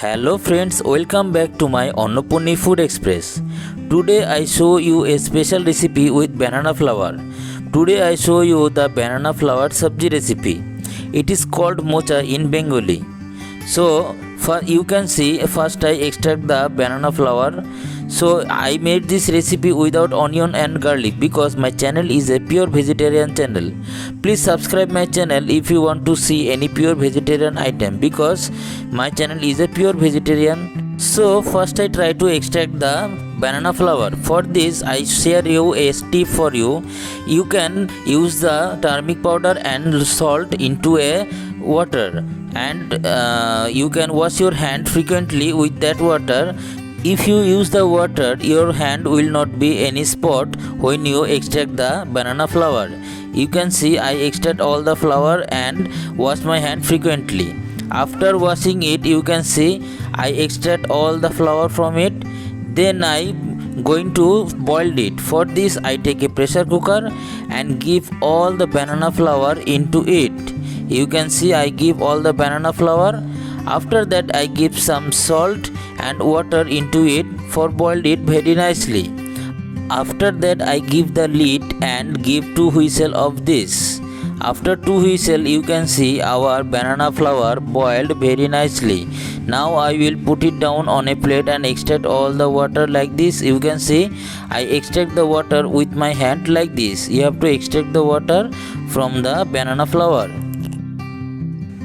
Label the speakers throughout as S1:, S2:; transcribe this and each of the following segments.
S1: Hello friends, welcome back to my Annapurni Food Express. Today I show you a special recipe with banana flour. Today I show you the banana flour sabji recipe. It is called Mochar in Bengali. So you can see first I extract the banana flour. So I made this recipe without onion and garlic because my channel is a pure vegetarian channel. Please subscribe my channel if you want to see any pure vegetarian item because my channel is a pure vegetarian. So first I try to extract the banana flour. For this I share you a tip for you. You can use the turmeric powder and salt into a water and you can wash your hand frequently with that water. If you use the water, your hand will not be any spot when you extract the banana flour. You can see I extract all the flour and wash my hand frequently. After washing it, you can see I extract all the flour from it. Then I going to boil it. For this I take a pressure cooker and give all the banana flour into it. You can see I give all the banana flour. After that I give some salt and water into it for boiled it very nicely. After that I give the lid and give 2 whistles of this. After 2 whistles you can see our banana flour boiled very nicely. Now I will put it down on a plate and extract all the water like this. You can see I extract the water with my hand like this. You have to extract the water from the banana flour.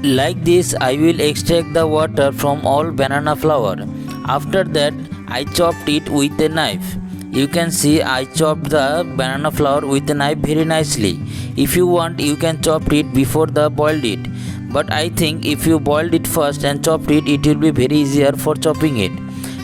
S1: Like this I will extract the water from all banana flour. After that I chopped it with a knife. You can see I chopped the banana flour with a knife very nicely. If you want you can chop it before the boiled it. But I think if you boiled it first and chopped it, it will be very easier for chopping it.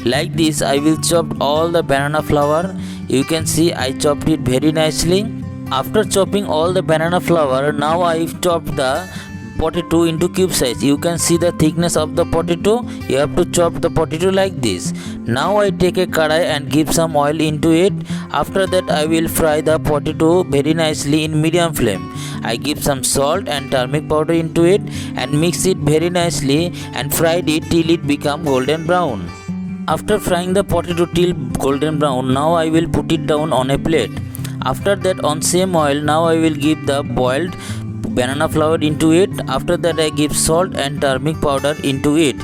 S1: Like this I will chop all the banana flour. You can see I chopped it very nicely. After chopping all the banana flour, now I chopped the potato into cube size. You can see the thickness of the potato. You have to chop the potato like this. Now I take a kadai and give some oil into it. After that I will fry the potato very nicely in medium flame. I give some salt and turmeric powder into it and mix it very nicely and fried it till it become golden brown. After frying the potato till golden brown, now I will put it down on a plate. After that on same oil, now I will give the boiled banana flour into it. After that I give salt and turmeric powder into it.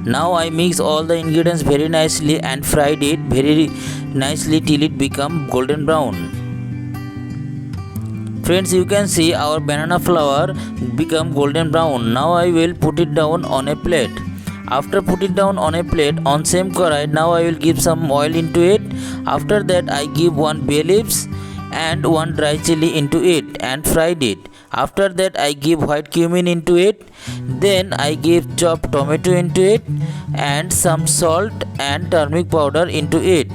S1: Now I mix all the ingredients very nicely and fried it very nicely till it become golden brown. Friends, you can see our banana flour become golden brown. Now I will put it down on a plate. After put it down on a plate on same karai, now I will give some oil into it. After that I give 1 bay leaves and 1 dry chili into it and fried it. After that I give white cumin into it. Then I give chopped tomato into it and some salt and turmeric powder into it.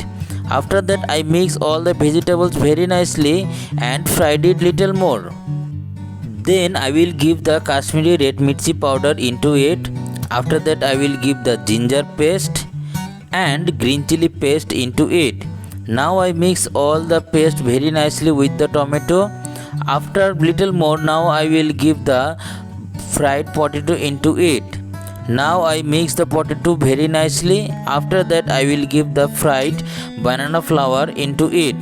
S1: After that I mix all the vegetables very nicely and fried it little more. Then I will give the Kashmiri red mirchi powder into it. After that I will give the ginger paste and green chili paste into it. Now I mix all the paste very nicely with the tomato. After little more, now I will give the fried potato into it. Now I mix the potato very nicely. After that I will give the fried banana flour into it.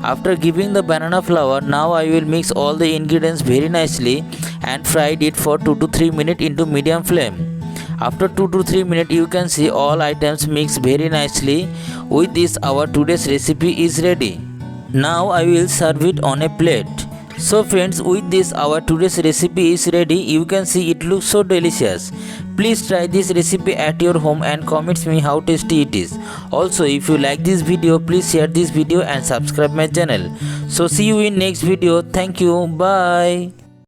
S1: After giving the banana flour, now I will mix all the ingredients very nicely and fried it for 2 to 3 minutes into medium flame. After 2 to 3 minutes you can see all items mix very nicely. With this our today's recipe is ready. Now I will serve it on a plate. So friends, with this our today's recipe is ready. You can see it looks so delicious. Please try this recipe at your home and comment me how tasty it is. Also if you like this video, please share this video and subscribe my channel. So see you in next video. Thank you. Bye.